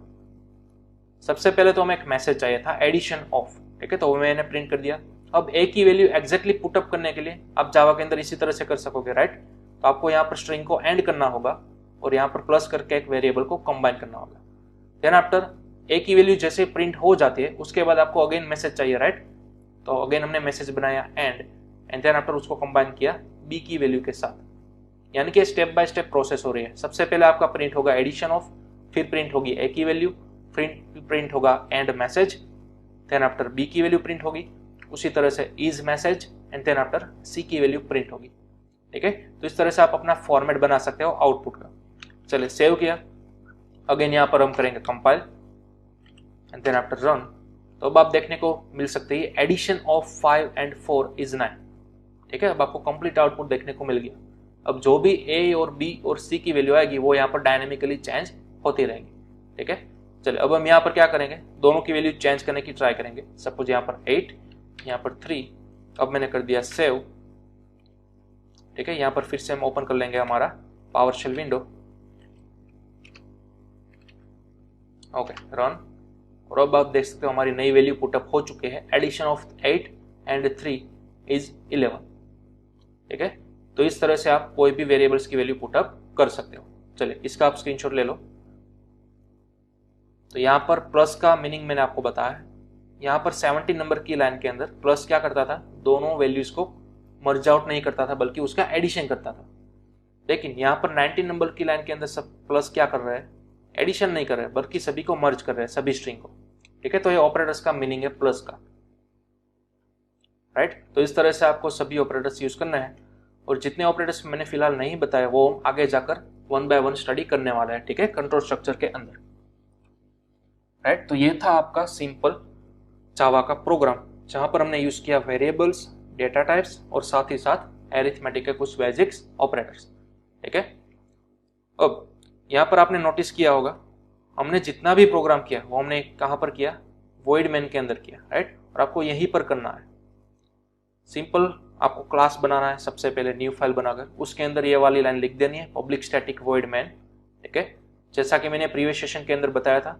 सबसे पहले तो हमें एक मैसेज चाहिए था एडिशन ऑफ, ठीक है, तो मैंने प्रिंट कर दिया। अब ए की वैल्यू एग्जैक्टली पुटअप करने के लिए आप जावा के अंदर इसी तरह से कर सकोगे, राइट। तो आपको यहाँ पर स्ट्रिंग को एंड करना होगा और यहाँ पर प्लस करके एक वेरिएबल को कंबाइन करना होगा। देन आफ्टर ए की वैल्यू जैसे प्रिंट हो जाती है उसके बाद आपको अगेन मैसेज चाहिए, राइट। तो अगेन हमने मैसेज बनाया एंड देन आफ्टर उसको कंबाइन किया बी की वैल्यू के साथ, यानी कि स्टेप बाय स्टेप प्रोसेस हो रही है। सबसे पहले आपका प्रिंट होगा एडिशन ऑफ, फिर प्रिंट होगी ए की वैल्यू, प्रिंट होगा end message, then after B की वैल्यू प्रिंट होगी, उसी तरह से is message end then after C की वैल्यू प्रिंट होगी, ठीक है। तो इस तरह से आप अपना फॉर्मेट बना सकते हो आउटपुट का। चलिए सेव किया, अगेन यहाँ पर हम करेंगे compile and then after run. तो अब आप देखने को मिल सकते हैं एडिशन ऑफ 5 and 4 is 9, ठीक है। अब आपको कंप्लीट आउटपुट देखने को मिल गया। अब जो भी ए और बी और सी की वैल्यू आएगी वो यहाँ पर डायनेमिकली चेंज होती रहेगी, ठीक है। चलिए अब हम यहाँ पर क्या करेंगे, दोनों की वैल्यू चेंज करने की ट्राई करेंगे। सपोज यहाँ पर 8, यहाँ पर 3, अब मैंने कर दिया सेव, ठीक है। यहाँ पर फिर से हम ओपन कर लेंगे हमारा पावरशेल विंडो, ओके रन। और अब आप देख सकते हो हमारी नई वैल्यू पुटअप हो चुके हैं, एडिशन ऑफ 8 and 3 is 11, ठीक है। तो इस तरह से आप कोई भी वेरिएबल्स की वैल्यू पुटअप कर सकते हो। चलिए इसका आप स्क्रीनशॉट ले लो। तो यहाँ पर प्लस का मीनिंग मैंने आपको बताया। यहाँ पर 17 नंबर की लाइन के अंदर प्लस क्या करता था, दोनों वैल्यूज को मर्ज आउट नहीं करता था बल्कि उसका एडिशन करता था। लेकिन यहाँ पर 19 नंबर की लाइन के अंदर सब प्लस क्या कर रहा है, एडिशन नहीं कर रहा है बल्कि सभी को मर्ज कर रहा है, सभी स्ट्रिंग को, ठीक है। तो ये ऑपरेटर्स का मीनिंग है प्लस का, राइट। तो इस तरह से आपको सभी ऑपरेटर्स यूज करना है और जितने ऑपरेटर्स मैंने फिलहाल नहीं बताया वो आगे जाकर 1 by 1 स्टडी करने वाला है, ठीक है, कंट्रोल स्ट्रक्चर के अंदर, राइट। तो ये था आपका सिंपल जावा का प्रोग्राम जहां पर हमने यूज किया वेरिएबल्स, डेटा टाइप्स और साथ ही साथ एरिथमेटिक के कुछ बेसिक्स ऑपरेटर्स, ठीक है। अब यहाँ पर आपने नोटिस किया होगा हमने जितना भी प्रोग्राम किया वो हमने कहाँ पर किया, वॉइड मेन के अंदर किया, राइट। और आपको यहीं पर करना है। सिंपल आपको क्लास बनाना है, सबसे पहले न्यू फाइल बनाकर उसके अंदर ये वाली लाइन लिख देनी है, पब्लिक स्टैटिक वॉइड मेन, ठीक है। जैसा कि मैंने प्रीवियस सेशन के अंदर बताया था,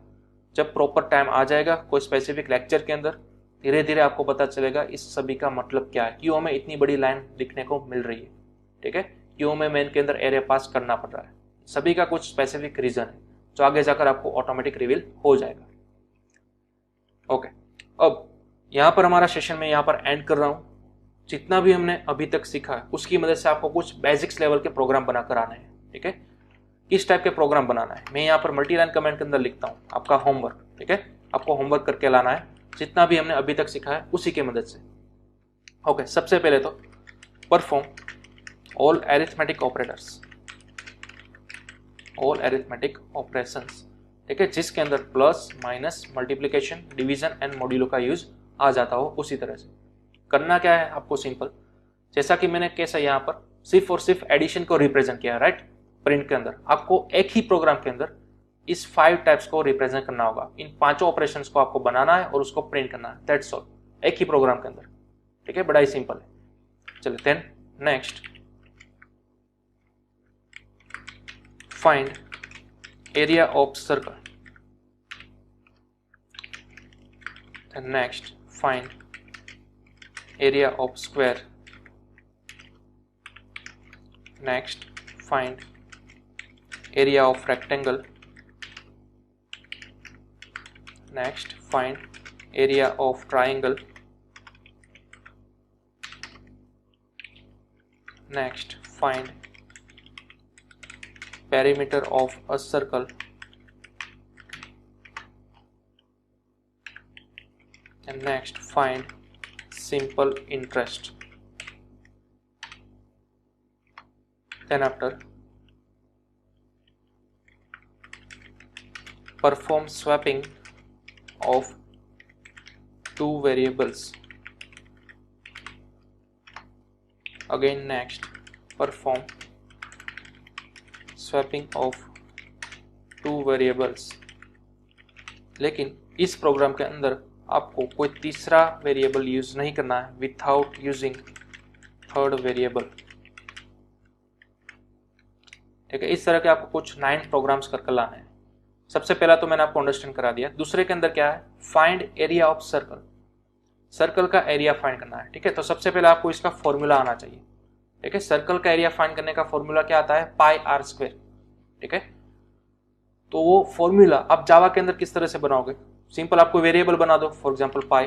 जब प्रॉपर टाइम आ जाएगा कोई स्पेसिफिक लेक्चर के अंदर धीरे धीरे आपको पता चलेगा इस सभी का मतलब क्या है, क्यों हमें इतनी बड़ी लाइन लिखने को मिल रही है, ठीक है, क्यों हमें मेन के अंदर एरे पास करना पड़ रहा है। सभी का कुछ स्पेसिफिक रीजन है जो आगे जाकर आपको ऑटोमेटिक रिवील हो जाएगा, ओके। अब यहाँ पर हमारा सेशन में यहाँ पर एंड कर रहा हूँ। जितना भी हमने अभी तक सीखा है उसकी मदद से आपको कुछ बेसिक्स लेवल के प्रोग्राम बनाकर आने हैं, ठीक है। किस टाइप के प्रोग्राम बनाना है मैं यहाँ पर मल्टी लाइन कमेंट के अंदर लिखता हूँ, आपका होमवर्क, ठीक है। आपको होमवर्क करके लाना है जितना भी हमने अभी तक सीखा है उसी की मदद से, ओके। सबसे पहले तो perform all arithmetic operators, all arithmetic operations, ठीक है, जिसके अंदर plus, minus, multiplication, division and modulo का यूज आ जाता हो। उसी तरह से करना क्या है आपको, सिंपल, जैसा कि मैंने कैसा यहाँ पर सिर्फ और सिर्फ एडिशन को रिप्रेजेंट किया, राइट। प्रिंट के अंदर आपको एक ही प्रोग्राम के अंदर इस 5 टाइप्स को रिप्रेजेंट करना होगा। इन 5 ऑपरेशंस को आपको बनाना है और उसको प्रिंट करना है, दैट्स ऑल, एक ही प्रोग्राम के अंदर, ठीक है। बड़ा ही सिंपल है। चलिए then next find area of circle, then next find area of square, next find area of rectangle, next find area of triangle, next find perimeter of a circle, and next find simple interest. Then after perform swapping of two variables. Again next, perform swapping of two variables. लेकिन इस programme के अंदर आपको कोई तीसरा variable use नहीं करना है विथआउट यूजिंग थर्ड वेरिएबल। ठीक है, इस तरह के आपको कुछ 9 प्रोग्राम्स करके लाने हैं। सबसे पहला तो मैंने आपको अंडरस्टैंड करा दिया। दूसरे के अंदर क्या है, find area of circle, circle का एरिया फाइंड करना है। ठीक है, तो सबसे पहले आपको इसका फॉर्मूला आना चाहिए। ठीक है, सर्कल का एरिया फाइंड करने का फॉर्मूला क्या आता है, पाई आर स्क्वायर। ठीक है, तो वो फॉर्मूला आप जावा के अंदर किस तरह से बनाओगे, सिंपल आपको वेरिएबल बना दो, फॉर एग्जांपल पाई।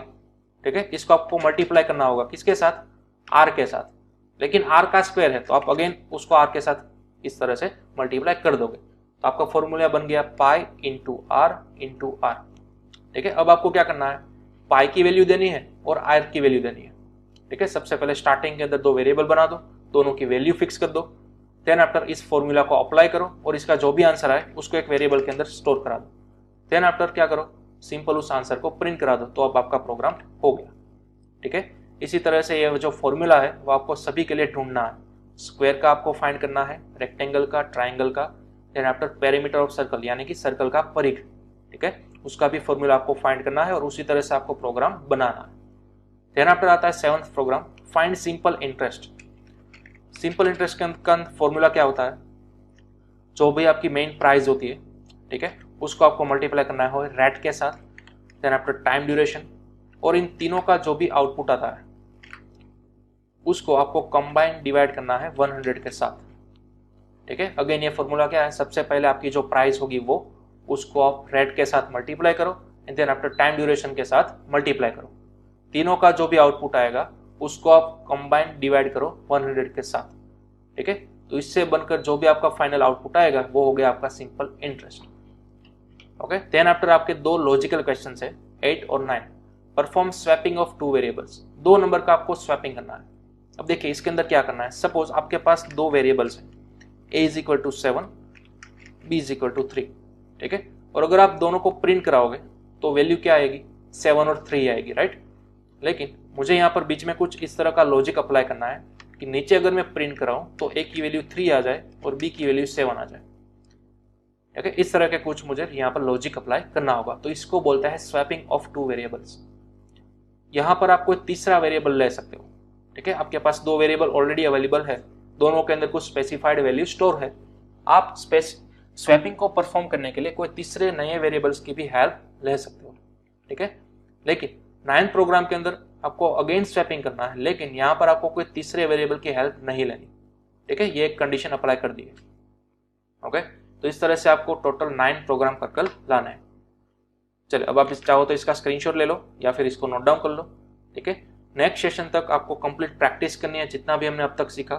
ठीक है, इसको आपको मल्टीप्लाई करना होगा किसके साथ, आर के साथ, लेकिन आर का स्क्वायर है तो आप अगेन उसको आर के साथ इस तरह से मल्टीप्लाई कर दोगे, तो आपका फॉर्मूला बन गया pi into r into r. ठीक है, अब आपको क्या करना है, पाई की वैल्यू देनी है और आर की वैल्यू देनी है। ठीक है, सबसे पहले स्टार्टिंग के अंदर 2 वेरिएबल बना दो, दोनों की वैल्यू फिक्स कर दो, देन आफ्टर इस फॉर्मूला को अप्लाई करो और इसका जो भी आंसर आए उसको एक वेरिएबल के अंदर स्टोर करा दो। देन आफ्टर क्या करो, सिंपल उस आंसर को प्रिंट करा दो, तो अब आपका प्रोग्राम हो गया। ठीक है, इसी तरह से ये जो फॉर्मूला है वो आपको सभी के लिए ढूंढना है। स्क्वायर का आपको फाइंड करना है, रेक्टेंगल का, ट्राइंगल का, then after perimeter of circle यानी कि सर्कल का परिघ। ठीक है, उसका भी फॉर्मूला आपको फाइंड करना है और उसी तरह से आपको प्रोग्राम बनाना है। देन आफ्टर आता है 7th program, find simple interest. Simple interest का फॉर्मूला क्या होता है, जो भी आपकी मेन प्राइस होती है, ठीक है, उसको आपको मल्टीप्लाई करना है रेट के साथ, देन आफ्टर टाइम ड्यूरेशन, और इन तीनों का जो भी आउटपुट आता है उसको आपको कंबाइन डिवाइड करना है 100 के साथ। ठीक है, अगेन ये फॉर्मूला क्या है, सबसे पहले आपकी जो प्राइस होगी वो उसको आप रेट के साथ मल्टीप्लाई करो and then after time duration के साथ मल्टीप्लाई करो, तीनों का जो भी आउटपुट आएगा उसको आप कंबाइन डिवाइड करो 100 के साथ। ठीक है, तो इससे बनकर जो भी आपका फाइनल आउटपुट आएगा वो हो गया आपका simple interest. Okay, then after आपके 2 लॉजिकल क्वेश्चन है 8 और 9। Perform swapping of 2 variables, 2 number का आपको स्वैपिंग करना है। अब देखिए इसके अंदर क्या करना है, सपोज आपके पास 2 वेरिएबल्स हैं, a is equal to 7, b is equal to 3। ठीक है, और अगर आप दोनों को प्रिंट कराओगे तो वैल्यू क्या आएगी, 7 और 3 आएगी, राइट। लेकिन मुझे यहाँ पर बीच में कुछ इस तरह का लॉजिक अप्लाई करना है कि नीचे अगर मैं प्रिंट कराऊं तो a की वैल्यू 3 आ जाए और b की वैल्यू 7 आ जाए। ठीक है, इस तरह के कुछ मुझे यहाँ पर लॉजिक अप्लाई करना होगा, तो इसको बोलता है स्वैपिंग ऑफ 2 वेरिएबल्स। यहाँ पर आप कोई तीसरा वेरिएबल ले सकते हो। ठीक है, आपके पास 2 वेरिएबल ऑलरेडी अवेलेबल है, दोनों के अंदर कुछ स्पेसिफाइड वैल्यू स्टोर है, आप स्वैपिंग को परफॉर्म करने के लिए कोई तीसरे नए वेरिएबल्स की भी हेल्प ले सकते हो। ठीक है, लेकिन 9 प्रोग्राम के अंदर आपको अगेन स्वैपिंग करना है, लेकिन यहाँ पर आपको कोई तीसरे वेरिएबल की हेल्प नहीं लेनी। ठीक है, ये एक कंडीशन अप्लाई कर दी है। ओके, तो इस तरह से आपको टोटल 9 प्रोग्राम कर लाना है। चलिए, अब आप चाहो तो इसका स्क्रीनशॉट ले लो या फिर इसको नोट डाउन कर लो। ठीक है, नेक्स्ट सेशन तक आपको कंप्लीट प्रैक्टिस करनी है, जितना भी हमने अब तक सीखा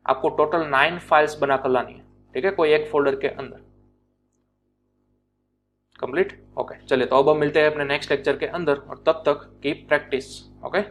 आपको टोटल 9 फाइल्स बनाकर लानी है। ठीक है, कोई एक फोल्डर के अंदर कंप्लीट। ओके, चलिए तो अब हम मिलते हैं अपने नेक्स्ट लेक्चर के अंदर, और तब तक कीप प्रैक्टिस। ओके।